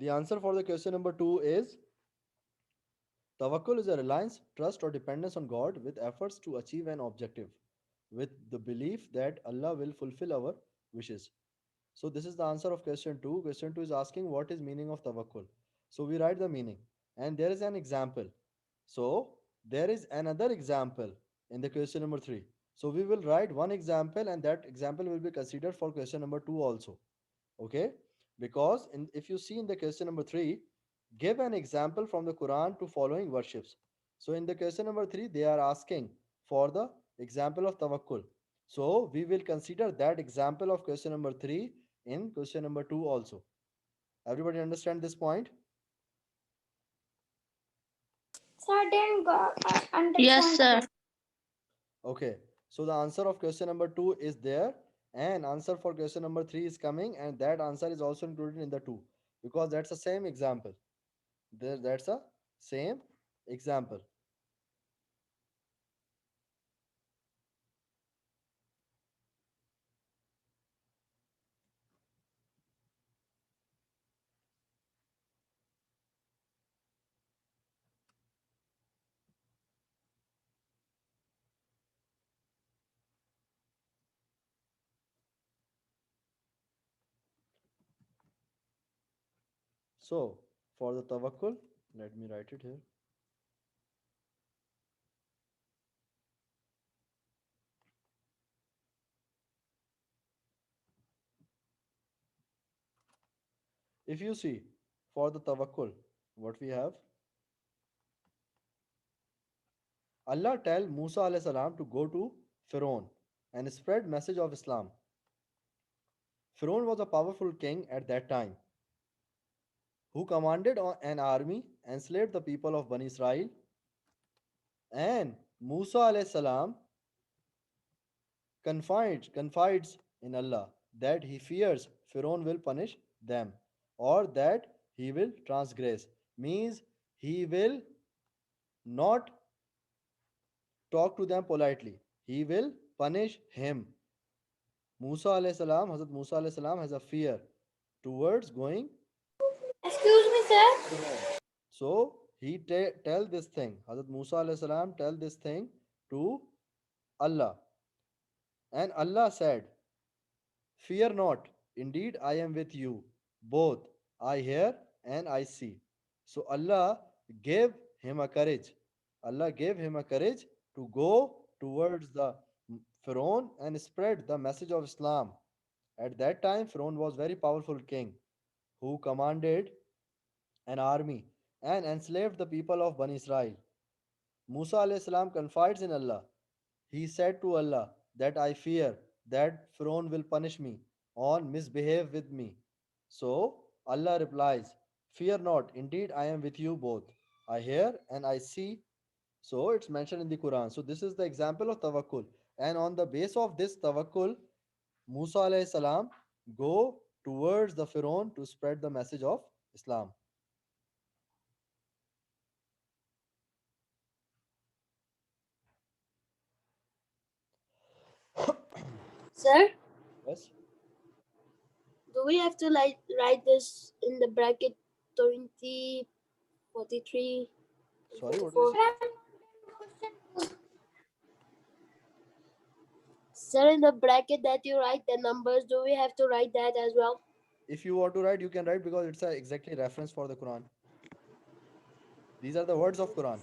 The answer for the question number 2 is tawakkul is a reliance, trust, or dependence on God with efforts to achieve an objective, with the belief that Allah will fulfill our wishes. So this is the answer of question 2. Question 2 is asking what is meaning of tawakkul. So we write the meaning and there is an example. So there is another example in the question number 3. So we will write one example and that example will be considered for question number 2 also. Okay? Because if you see in the question number 3, give an example from the Quran to following worships. So in the question number 3, they are asking for the example of tawakkul. So we will consider that example of question number 3 in question number 2 also. Everybody understand this point? Sir, I didn't Yes, understand. sir. Okay. So the answer of question number 2 is there and answer for question number 3 is coming and that answer is also included in the 2 because that's the same example. That's a same example. So for the tawakkul, let me write it here. If you see for the tawakkul, what we have, Allah tell Musa alayhi salam to go to Pharaoh and spread message of Islam. Pharaoh was a powerful king at that time who commanded an army, enslaved the people of Bani Israel, and Musa alayhi salam confides in Allah that he fears Pharaoh will punish them or that he will transgress. Means he will not talk to them politely. He will punish him. Hazrat Musa alayhi salam has a fear towards going Excuse me, sir. Pharaoh. So he tell this thing. Hazrat Musa alayhi salam tell this thing to Allah. And Allah said, fear not, indeed I am with you. Both I hear and I see. So Allah gave him a courage. Allah gave him a courage to go towards the Pharaoh and spread the message of Islam. At that time, Pharaoh was very powerful king who commanded an army and enslaved the people of Bani Israel. Musa alayhi salam confides in Allah. He said to Allah that I fear that Pharaoh will punish me or misbehave with me. So Allah replies, fear not, indeed I am with you both. I hear and I see. So it's mentioned in the Quran. So this is the example of tawakkul. And on the base of this tawakkul, Musa alayhi salam go towards the Pharaoh to spread the message of Islam. Sir, Yes. do we have to write this in the bracket 20, 43, Sorry, what did you 44? say? Sir, in the bracket that you write the numbers, do we have to write that as well? If you want to write, you can write because it's a exactly reference for the Quran. These are the words of Quran.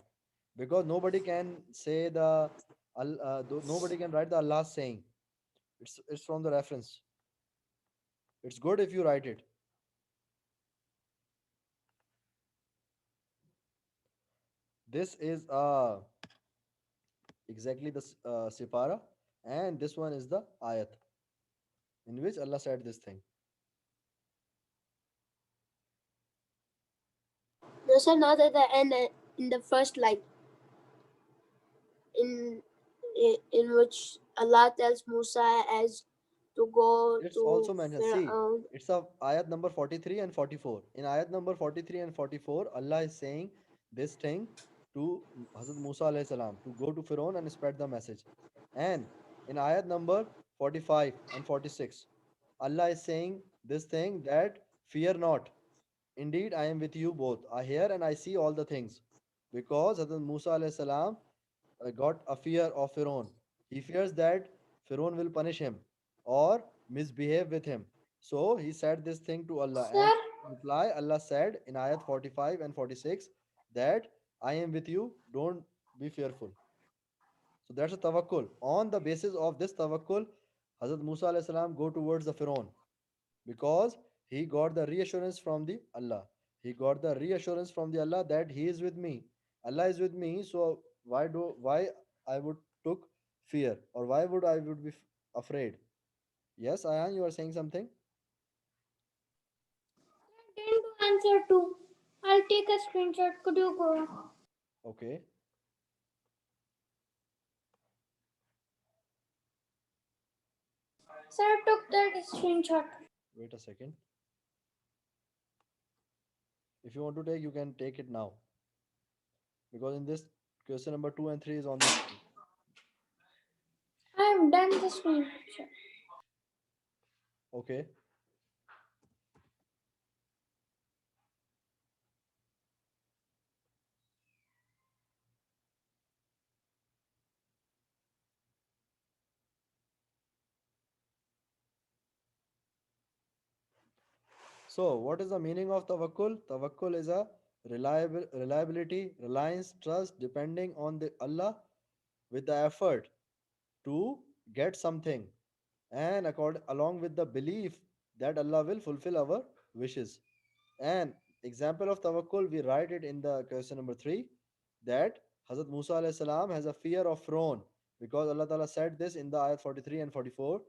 Because nobody can say nobody can write the Allah saying. It's from the reference. It's good if you write it. This is exactly the sipara, and this one is the ayat in which Allah said this thing. No, sir, not at the end, in the first line, in in which Allah tells Musa as to go It's to also mentioned. See, Pharaoh. it's a ayat number 43 and 44. In ayat number 43 and 44, Allah is saying this thing to Hazrat Musa alayhi salam to go to Pharaoh and spread the message. And in ayat number 45 and 46, Allah is saying this thing that fear not. Indeed, I am with you both. I hear and I see all the things. Because Hazrat Musa alayhi salam got a fear of Pharaoh. He fears that Pharaoh will punish him or misbehave with him. So he said this thing to Allah. And Sir, in reply, Allah said in ayat 45 and 46 that I am with you, don't be fearful. So that's a tawakkul. On the basis of this tawakkul, Hazrat Musa alayhi salam go towards the Pharaoh because he got the reassurance from the Allah. He got the reassurance from the Allah that He is with me. Allah is with me. So why I would took fear or why would be afraid? Yes, Ayan, you are saying something. didn't do answer too. I'll take a screenshot. Could you go? Okay, Sir took that screenshot. wait a second. If you want to take, you can take it now because in this question number 2 and 3 is on the screen. I've done the screenshot. Okay. So, what is the meaning of tawakkul? Tawakkul is a reliability, reliance, trust, depending on the Allah with the effort to get something, and along with the belief that Allah will fulfill our wishes. An example of tawakkul, we write it in the question number 3 that Hazrat Musa alayhi salam has a fear of Pharaoh because Allah Ta'ala said this in the ayat 43 and 44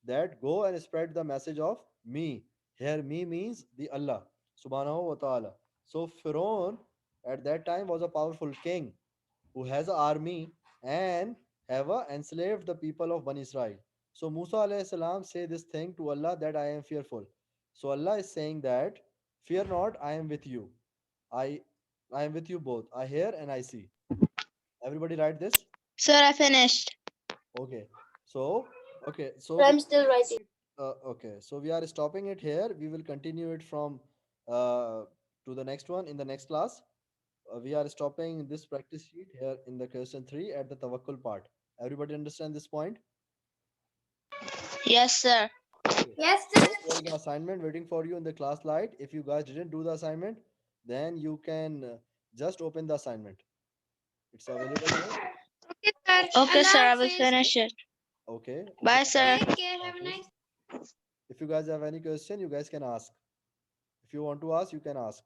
that go and spread the message of me. Here, me means the Allah subhanahu wa ta'ala. So, Pharaoh at that time was a powerful king who has an army and have enslaved the people of Bani Israel. So Musa alayhi salam say this thing to Allah that I am fearful. So Allah is saying that fear not, I am with you. I I am with you both. I hear and I see. Everybody write this? Sir, I finished. Okay. So okay, so we I'm still writing. okay, so we are stopping it here. We will continue it from to the next one in the next class. We are stopping this practice sheet here in the question 3 at the tawakkul part. Everybody understand this point? Yes, sir. Okay. Yes, sir. So there is an assignment waiting for you in the class light. If you guys didn't do the assignment, then you can just open the assignment. It's available here. Okay, sir. Okay, Allah sir, I will Hafiz. finish it. Okay. If Bye, you guys, sir. Take care. Have a Hafiz. nice. If you guys have any question, you guys can ask. If you want to ask, you can ask.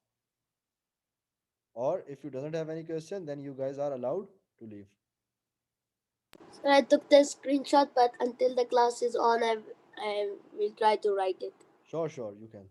Or if you doesn't have any question, then you guys are allowed to leave. Sir, I took the screenshot, but until the class is on, I will try to write it. Sure, sure, you can.